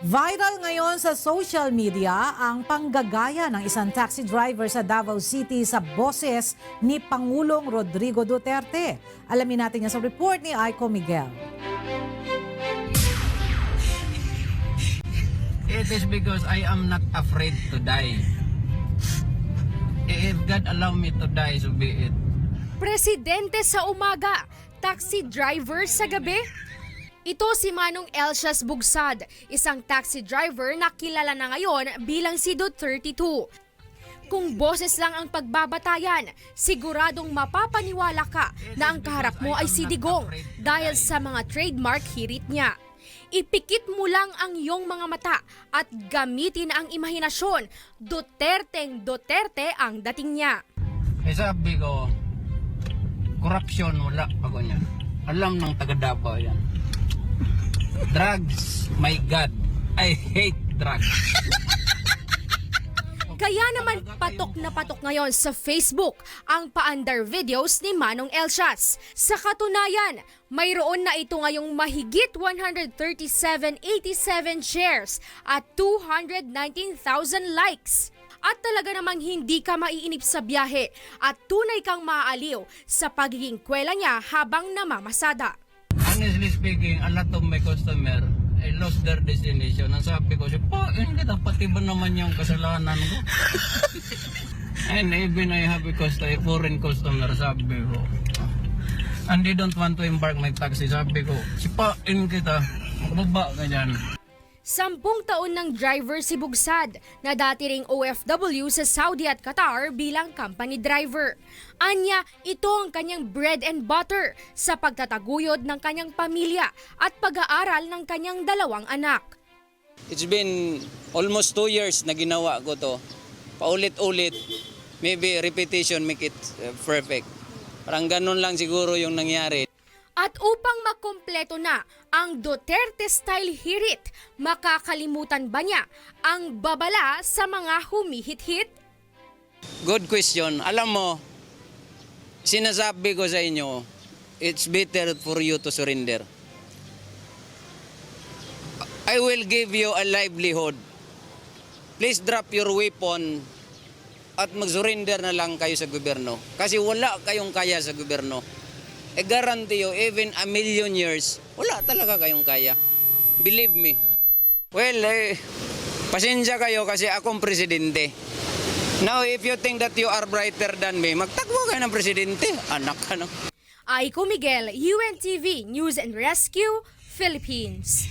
Viral ngayon sa social media ang panggagaya ng isang taxi driver sa Davao City sa boses ni Pangulong Rodrigo Duterte. Alamin natin yan sa report ni Aiko Miguel. It is because I am not afraid to die. If God allow me to die, so be it. Presidente sa umaga, taxi driver sa gabi. Ito si Manong Elsias Bugsad, isang taxi driver na kilala na ngayon bilang si Do32. Kung boses lang ang pagbabatayan, siguradong mapapaniwala ka na ang kaharap mo ay si Digong dahil sa mga trademark hirit niya. Ipikit mo lang ang iyong mga mata at gamitin ang imahinasyon. Duterteng Duterte ang dating niya. Eh sabi ko, corruption wala ako niyan. Alam ng taga Davao yan. Drugs, my God, I hate drugs. Kaya naman patok na patok ngayon sa Facebook ang paandar videos ni Manong Elsias. Sa katunayan, mayroon na ito ngayong mahigit 137,87 shares at 219,000 likes. At talaga namang hindi ka maiinip sa biyahe at tunay kang maaaliw sa pagiging kwela niya habang namamasada. Honestly speaking, a lot of my customer, I lost their destination. Ang sabi ko, hindi dapat iba naman yung kasalanan ko. And even I have a foreign customer, sabi ko, and they don't want to embark my taxi. Sabi ko, sipain kita, magbaba ka dyan. 10 taon ng driver si Bugsad na dati ring OFW sa Saudi at Qatar bilang company driver. Anya, ito ang kanyang bread and butter sa pagtataguyod ng kanyang pamilya at pag-aaral ng kanyang 2 anak. It's been almost 2 years na ginawa ko to. Paulit-ulit, maybe repetition make it perfect. Parang ganun lang siguro yung nangyari. At upang makumpleto na ang Duterte-style hirit, makakalimutan ba niya ang babala sa mga humihit-hit? Good question. Alam mo, sinasabi ko sa inyo, it's better for you to surrender. I will give you a livelihood. Please drop your weapon at mag-surrender na lang kayo sa gobyerno. Kasi wala kayong kaya sa gobyerno. I guarantee you, even a million years, wala talaga kayong kaya. Believe me. Well, pasensya kayo kasi akong presidente. Now, if you think that you are brighter than me, magtakbo kayo ng presidente. Anak ka no? Aiko Miguel, UNTV News and Rescue, Philippines.